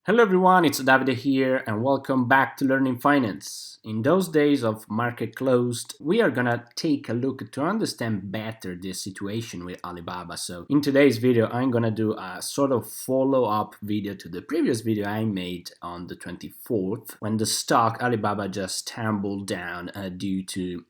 Hello everyone, it's Davide here and welcome back to Learning Finance. In those days of market closed, we are gonna take a look to understand better the situation with Alibaba. So in today's video, I'm gonna do a sort of follow-up video to the previous video I made on the 24th when the stock Alibaba just tumbled down due to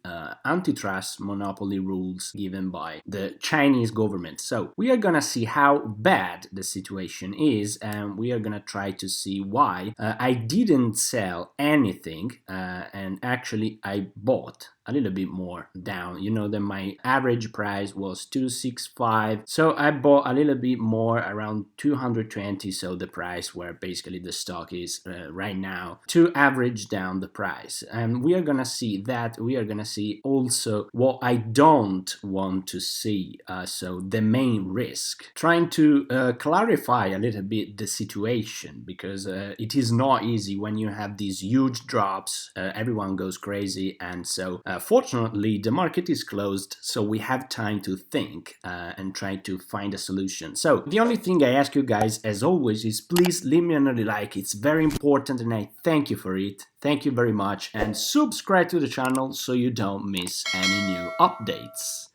antitrust monopoly rules given by the Chinese government. So we are gonna see how bad the situation is and we are gonna try to see why I didn't sell anything and actually I bought a little bit more down. You know that my average price was 265, so I bought a little bit more around 220, so the price where basically the stock is right now, to average down the price. And we are gonna see that. We are gonna see also what I don't want to see, so the main risk, trying to clarify a little bit the situation, because it is not easy when you have these huge drops. Everyone goes crazy, and so fortunately the market is closed, so we have time to think and try to find a solution. So the only thing I ask you guys, as always, is please leave me another like. It's very important and I thank you for it. Thank you very much, and subscribe to the channel so you don't miss any new updates.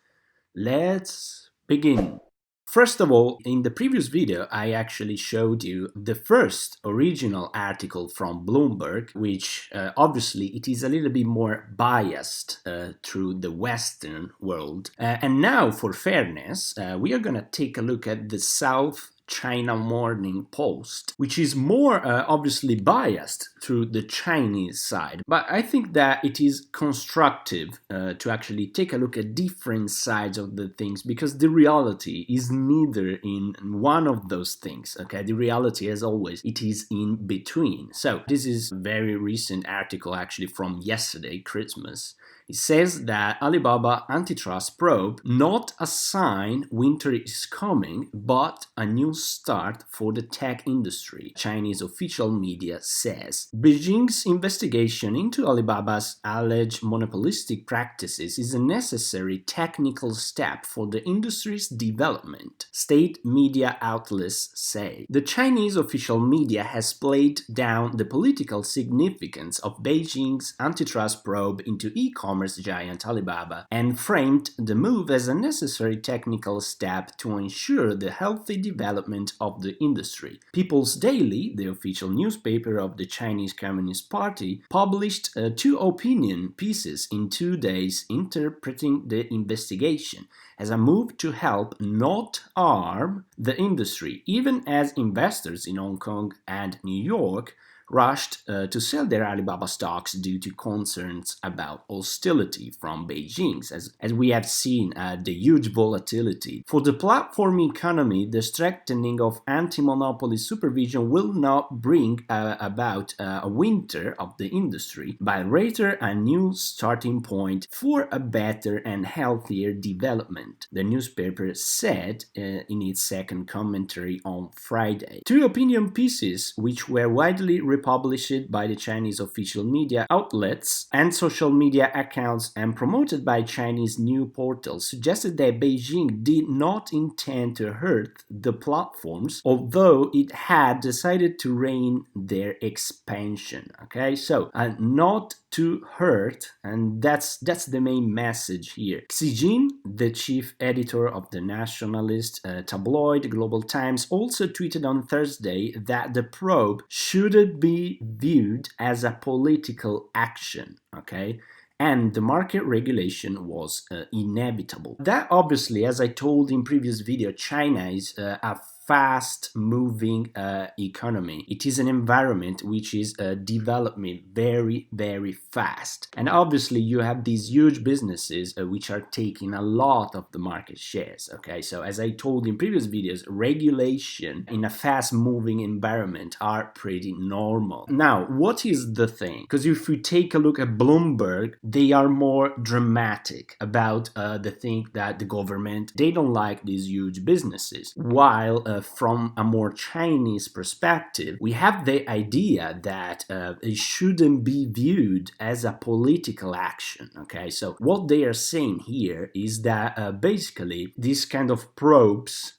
Let's begin. First of all, in the previous video, I actually showed you the first original article from Bloomberg, which obviously it is a little bit more biased through the Western world. And now, for fairness, we are going to take a look at the South China Morning Post, which is more obviously biased through the Chinese side. But I think that it is constructive to actually take a look at different sides of the things, because the reality is neither in one of those things, okay? The reality, as always, it is in between. So this is a very recent article actually from yesterday, Christmas. It says that Alibaba antitrust probe, not a sign winter is coming, but a new start for the tech industry, Chinese official media says. Beijing's investigation into Alibaba's alleged monopolistic practices is a necessary technical step for the industry's development, state media outlets say. The Chinese official media has played down the political significance of Beijing's antitrust probe into e-commerce giant Alibaba and framed the move as a necessary technical step to ensure the healthy development of the industry. People's Daily, the official newspaper of the Chinese Communist Party, published two opinion pieces in 2 days interpreting the investigation as a move to help, not harm, the industry, even as investors in Hong Kong and New York rushed to sell their Alibaba stocks due to concerns about hostility from Beijing, as we have seen the huge volatility. For the platform economy, the strengthening of anti-monopoly supervision will not bring about a winter of the industry, but rather a new starting point for a better and healthier development, the newspaper said in its second commentary on Friday. Two opinion pieces, which were widely republished by the Chinese official media outlets and social media accounts and promoted by Chinese news portals, suggested that Beijing did not intend to hurt the platforms, although it had decided to rein their expansion. Okay, so not to hurt, and that's the main message here. Xi Jin, the chief editor of the nationalist tabloid Global Times, also tweeted on Thursday that the probe shouldn't be viewed as a political action, okay? And the market regulation was inevitable. That obviously, as I told in previous video, China is a fast-moving economy. It is an environment which is developing very, very fast. And obviously, you have these huge businesses which are taking a lot of the market shares, okay? So as I told in previous videos, regulation in a fast-moving environment are pretty normal. Now, what is the thing? Because if we take a look at Bloomberg, they are more dramatic about the thing that the government, they don't like these huge businesses, while from a more Chinese perspective, we have the idea that it shouldn't be viewed as a political action. Okay, so what they are saying here is that basically this kind of probes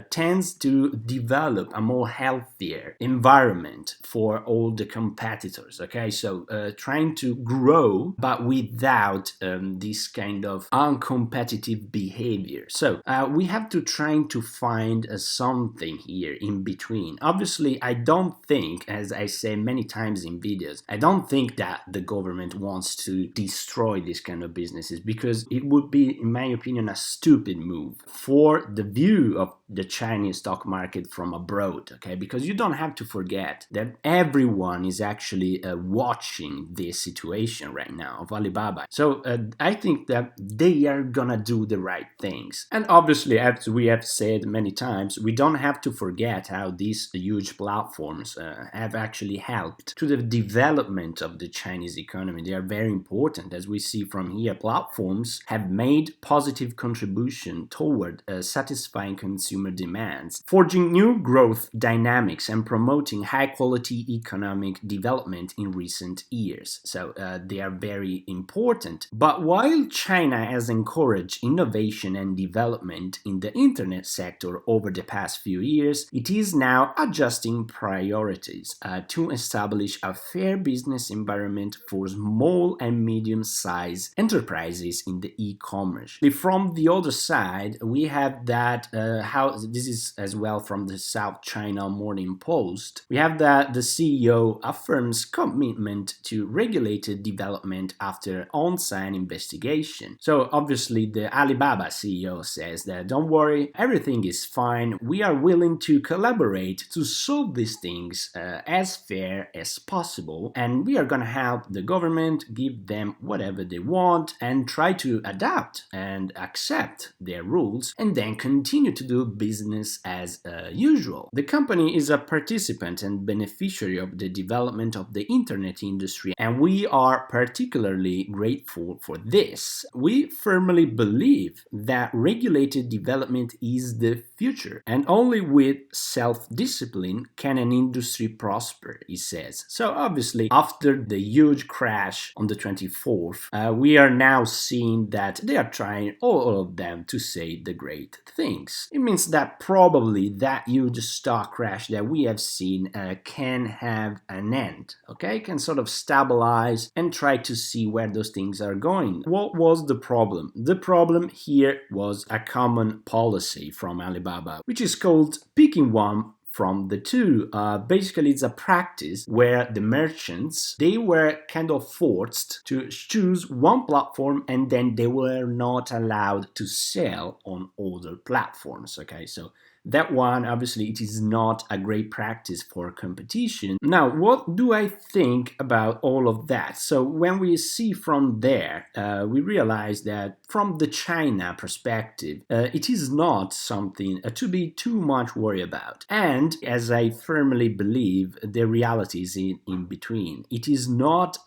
tends to develop a more healthier environment for all the competitors. Okay, so trying to grow but without this kind of uncompetitive behavior. So we have to try to find something here in between. Obviously, I don't think, as I say many times in videos, I don't think that the government wants to destroy these kind of businesses, because it would be, in my opinion, a stupid move for the view of the Chinese stock market from abroad. Okay, because you don't have to forget that everyone is actually watching this situation right now of Alibaba. So I think that they are gonna do the right things. And obviously, as we have said many times, we don't have to forget how these huge platforms have actually helped to the development of the Chinese economy. They are very important. As we see from here, platforms have made positive contribution toward satisfying consumer demands, forging new growth dynamics and promoting high-quality economic development in recent years. So they are very important. But while China has encouraged innovation and development in the internet sector over the past few years, it is now adjusting priorities to establish a fair business environment for small and medium-sized enterprises in the e-commerce. From the other side, we have that how this is as well from the South China Morning Post. We have that the CEO affirms commitment to regulated development after on-site investigation. So obviously the Alibaba CEO says that don't worry, everything is fine. We are willing to collaborate to solve these things as fair as possible, and we are gonna help the government, give them whatever they want, and try to adapt and accept their rules, and then continue to do business as usual. The company is a participant and beneficiary of the development of the internet industry, and we are particularly grateful for this. We firmly believe that regulated development is the future, and only with self-discipline can an industry prosper, he says. So obviously, after the huge crash on the 24th, we are now seeing that they are trying, all of them, to say the great things. It means that probably that huge stock crash that we have seen can have an end, okay? Can sort of stabilize and try to see where those things are going. What was the problem? The problem here was a common policy from Alibaba, which is called picking one from the two. Basically, it's a practice where the merchants, they were kind of forced to choose one platform, and then they were not allowed to sell on other platforms. Okay, so that one, obviously, it is not a great practice for competition. Now, what do I think about all of that? So when we see from there, we realize that from the China perspective, it is not something to be too much worried about. And as I firmly believe, the reality is in between. It is not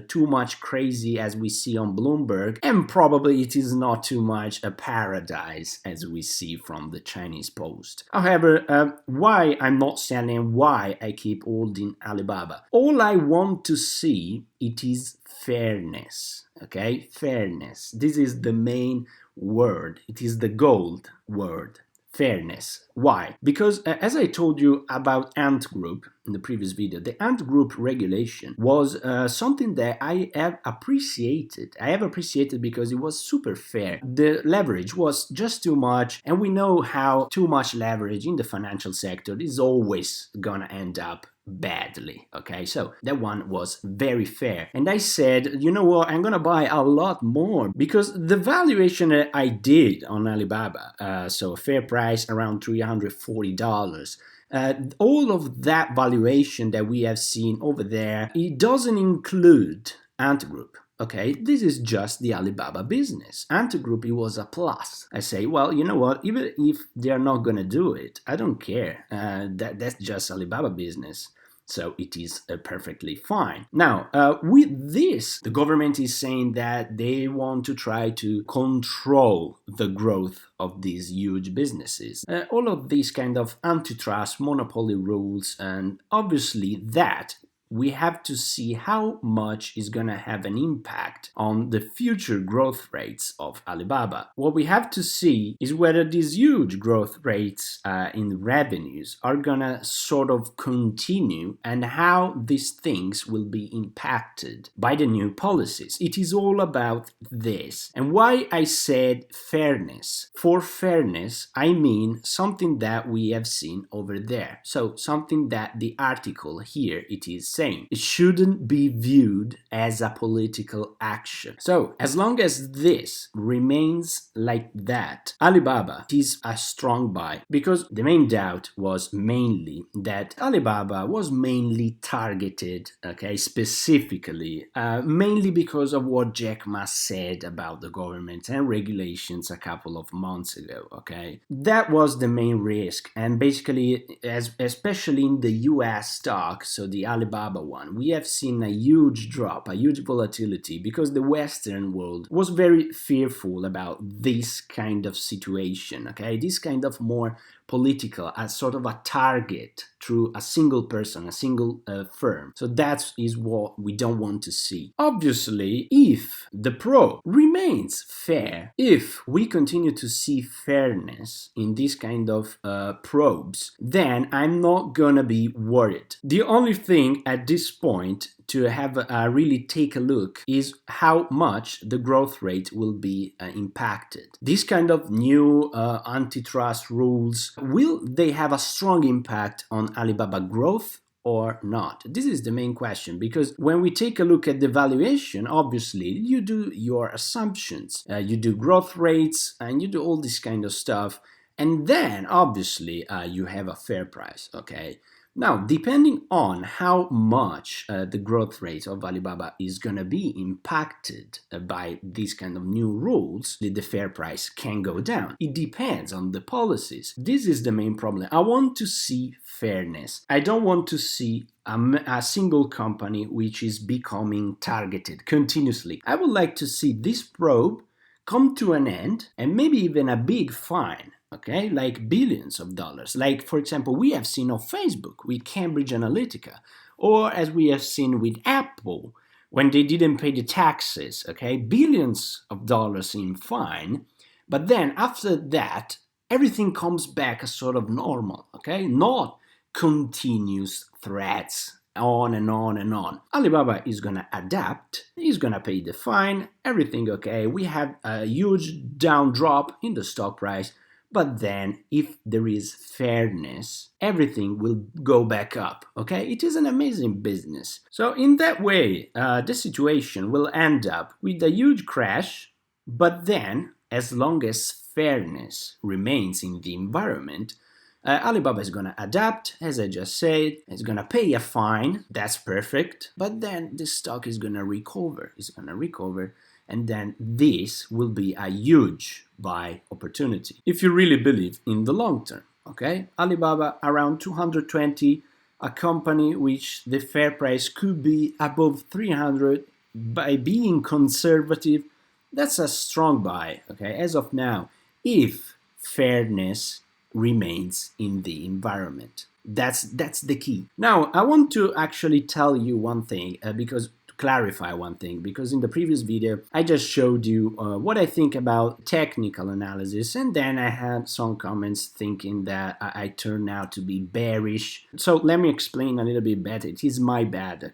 too much crazy as we see on Bloomberg, and probably it is not too much a paradise as we see from the Chinese Post. However, why I'm not selling, why I keep holding Alibaba? All I want to see, it is fairness, okay? Fairness. This is the main word. It is the gold word. Fairness. Why? Because as I told you about Ant Group in the previous video, the Ant Group regulation was something that I have appreciated. I have appreciated because it was super fair. The leverage was just too much, and we know how too much leverage in the financial sector is always gonna end up badly. Okay, so that one was very fair, and I said, you know what, I'm gonna buy a lot more, because the valuation that I did on Alibaba, so a fair price around $340, all of that valuation that we have seen over there, it doesn't include Ant Group. Okay, this is just the Alibaba business. Ant Group, it was a plus. I say, well, you know what, even if they're not gonna do it, I don't care. That's just Alibaba business. So it is perfectly fine. Now, with this, the government is saying that they want to try to control the growth of these huge businesses. All of these kind of antitrust monopoly rules, and obviously that we have to see how much is going to have an impact on the future growth rates of Alibaba. What we have to see is whether these huge growth rates in revenues are going to sort of continue and how these things will be impacted by the new policies. It is all about this. And why I said fairness. For fairness, I mean something that we have seen over there. So something that the article here it is saying. It shouldn't be viewed as a political action. So, as long as this remains like that, Alibaba is a strong buy, because the main doubt was mainly that Alibaba was mainly targeted, specifically, mainly because of what Jack Ma said about the government and regulations a couple of months ago, That was the main risk, and basically, especially in the US stock, so the Alibaba one, we have seen a huge drop, a huge volatility, because the Western world was very fearful about this kind of situation, this kind of more political, as sort of a target through a single person, a single firm. So that is what we don't want to see. Obviously, if the probe remains fair, if we continue to see fairness in this kind of probes, then I'm not gonna be worried. The only thing at this point to have really take a look is how much the growth rate will be impacted. This kind of new antitrust rules, will they have a strong impact on Alibaba growth or not? This is the main question, because when we take a look at the valuation, obviously you do your assumptions, you do growth rates, and you do all this kind of stuff, and then obviously you have a fair price, Now, depending on how much the growth rate of Alibaba is going to be impacted by these kind of new rules, the fair price can go down. It depends on the policies. This is the main problem. I want to see fairness. I don't want to see a single company which is becoming targeted continuously. I would like to see this probe come to an end and maybe even a big fine. Like billions of dollars. Like, for example, we have seen on Facebook with Cambridge Analytica, or as we have seen with Apple when they didn't pay the taxes, billions of dollars in fine, but then after that, everything comes back as sort of normal, not continuous threats on and on and on. Alibaba is gonna adapt, is gonna pay the fine, everything we have a huge down drop in the stock price, but then if there is fairness, everything will go back up, It is an amazing business. So in that way, the situation will end up with a huge crash, but then as long as fairness remains in the environment, Alibaba is going to adapt, as I just said, it's going to pay a fine, that's perfect, but then the stock is going to recover, and then this will be a huge buy opportunity. If you really believe in the long term, Alibaba around 220, a company which the fair price could be above 300 by being conservative, that's a strong buy, as of now, if fairness remains in the environment. That's the key. Now, I want to actually tell you one thing, clarify one thing, because in the previous video I just showed you what I think about technical analysis, and then I had some comments thinking that I turned out to be bearish. So let me explain a little bit better. It is my bad,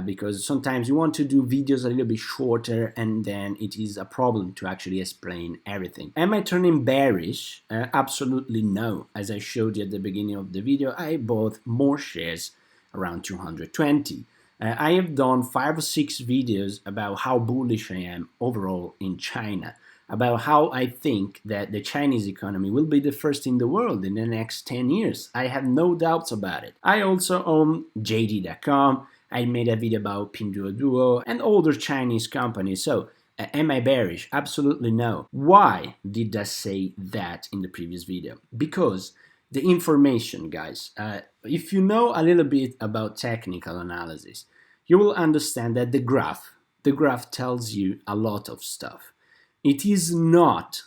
because sometimes you want to do videos a little bit shorter and then it is a problem to actually explain everything. Am I turning bearish? Absolutely no. As I showed you at the beginning of the video, I bought more shares around 220. I have done 5 or 6 videos about how bullish I am overall in China, about how I think that the Chinese economy will be the first in the world in the next 10 years. I have no doubts about it. I also own JD.com. I made a video about Pinduoduo and other Chinese companies. So, am I bearish? Absolutely no. Why did I say that in the previous video? Because the information, guys. If you know a little bit about technical analysis, you will understand that the graph tells you a lot of stuff. It is not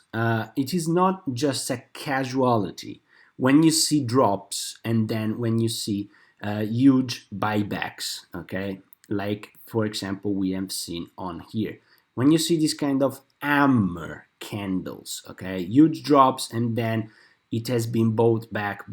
just a casualty when you see drops and then when you see huge buybacks, okay? Like, for example, we have seen on here. When you see this kind of hammer candles, okay? Huge drops and then it has been bought back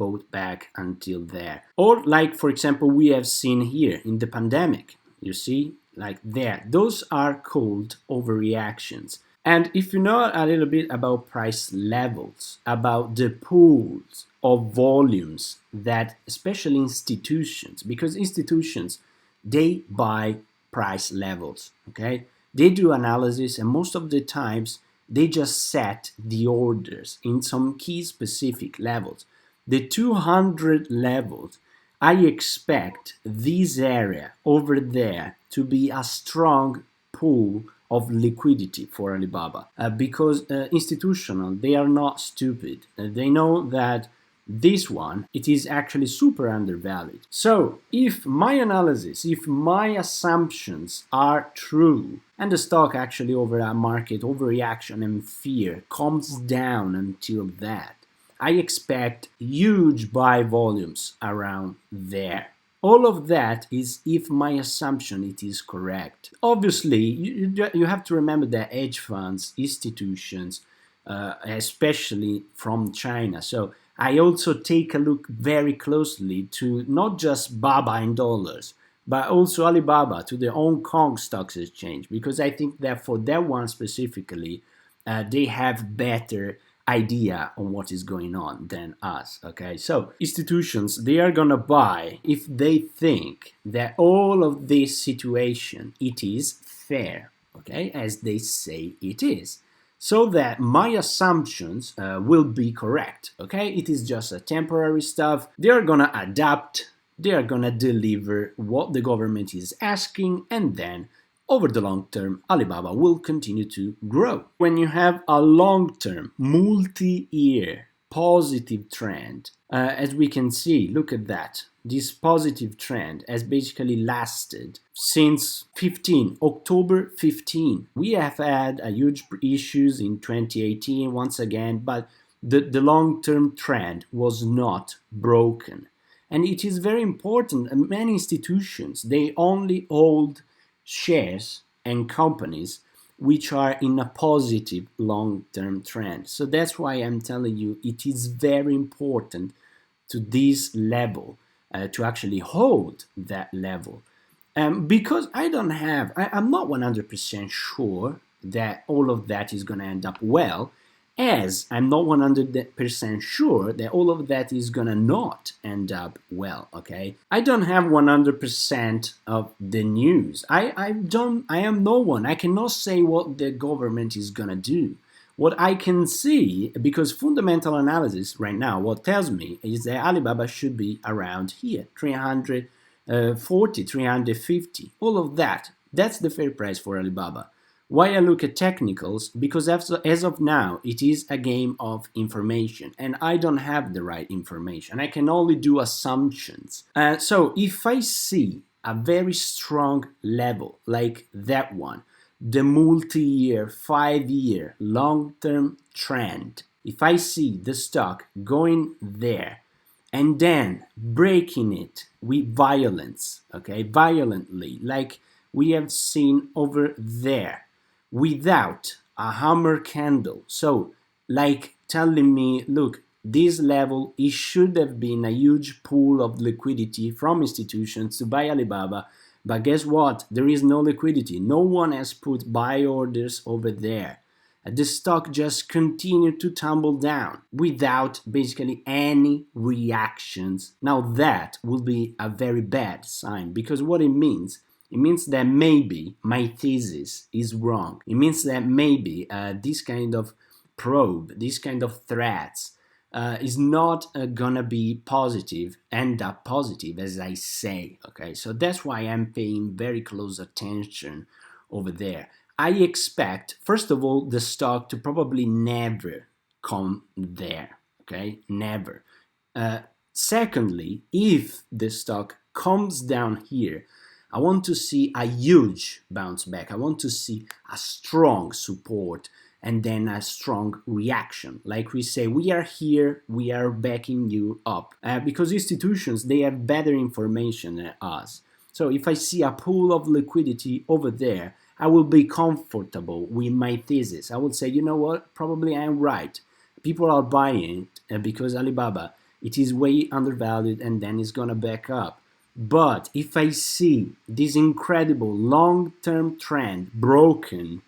until there. Or like, for example, we have seen here in the pandemic, you see, like there. Those are called overreactions. And if you know a little bit about price levels, about the pools of volumes that especially institutions, because institutions, they buy price levels, okay? They do analysis and most of the times they just set the orders in some key specific levels. The 200 levels, I expect this area over there to be a strong pool of liquidity for Alibaba because institutional, they are not stupid. They know that this one, it is actually super undervalued. So if my analysis, if my assumptions are true, and the stock actually over a market overreaction and fear comes down until that, I expect huge buy volumes around there. All of that is if my assumption it is correct. Obviously, you have to remember that hedge funds, institutions, especially from China. So I also take a look very closely to not just BABA in dollars, but also Alibaba to the Hong Kong Stock Exchange, because I think that for that one specifically, they have better idea on what is going on than us. Okay, so institutions, they are gonna buy if they think that all of this situation it is fair, okay, as they say it is, so that my assumptions will be correct. Okay, it is just a temporary stuff. They are gonna adapt, they are gonna deliver what the government is asking, and then over the long term, Alibaba will continue to grow. When you have a long-term, multi-year positive trend, as we can see, look at that. This positive trend has basically lasted since October 15. We have had a huge issues in 2018 once again, but the long-term trend was not broken. And it is very important. Many institutions, they only hold shares and companies which are in a positive long-term trend. So that's why I'm telling you it is very important to this level to actually hold that level. Because I'm not 100% sure that all of that is going to end up well, as I'm not 100% sure that all of that is gonna not end up well, okay? I don't have 100% of the news. I am no one. I cannot say what the government is gonna do. What I can see, because fundamental analysis right now, what tells me is that Alibaba should be around here, 340, 350, all of that. That's the fair price for Alibaba. Why I look at technicals? Because as of now, it is a game of information, and I don't have the right information. I can only do assumptions. So if I see a very strong level like that one, the multi-year, 5-year, long-term trend, if I see the stock going there and then breaking it with violence, okay, violently, like we have seen over there, without a hammer candle, so like telling me, look, this level, it should have been a huge pool of liquidity from institutions to buy Alibaba, but guess what? There is no liquidity. No one has put buy orders over there. The stock just continued to tumble down without basically any reactions. Now that will be a very bad sign, because what it means that maybe my thesis is wrong. It means that maybe this kind of probe, this kind of threats is not gonna be positive, end up positive as I say, okay? So that's why I'm paying very close attention over there. I expect, first of all, the stock to probably never come there, okay? Never. Uh, Secondly, if the stock comes down here, I want to see a huge bounce back. I want to see a strong support and then a strong reaction. Like we say, we are here, we are backing you up. Because institutions, they have better information than us. So if I see a pool of liquidity over there, I will be comfortable with my thesis. I would say, you know what, probably I'm right. People are buying it because Alibaba, it is way undervalued and then it's gonna back up. But if I see this incredible long-term trend broken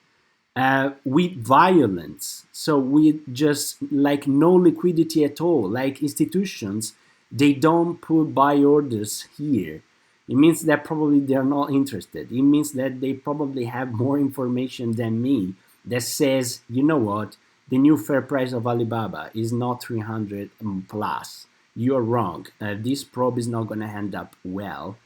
with violence, so with just like no liquidity at all, like institutions, they don't put buy orders here. It means that probably they're not interested. It means that they probably have more information than me that says, you know what, the new fair price of Alibaba is not 300 plus. You're wrong. This probe is not going to end up well.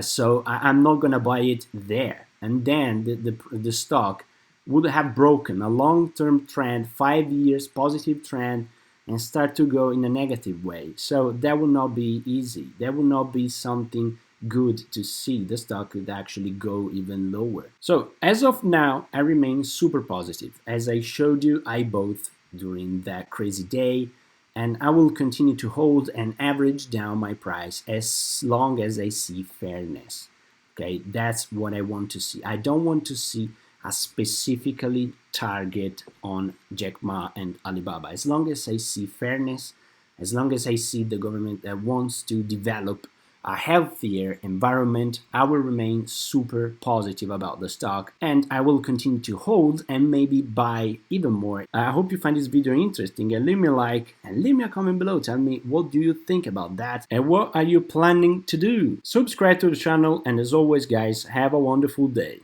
So I'm not going to buy it there. And then the stock would have broken a long-term trend, 5 years positive trend, and start to go in a negative way. So that will not be easy. That will not be something good to see. The stock could actually go even lower. So as of now, I remain super positive. As I showed you, I bought during that crazy day, and I will continue to hold and average down my price as long as I see fairness. Okay, that's what I want to see. I don't want to see a specifically target on Jack Ma and Alibaba. As long as I see fairness, as long as I see the government that wants to develop a healthier environment, I will remain super positive about the stock, and I will continue to hold and maybe buy even more. I hope you find this video interesting, and leave me a like and leave me a comment below. Tell me what do you think about that and what are you planning to do. Subscribe to the channel, and as always guys, have a wonderful day.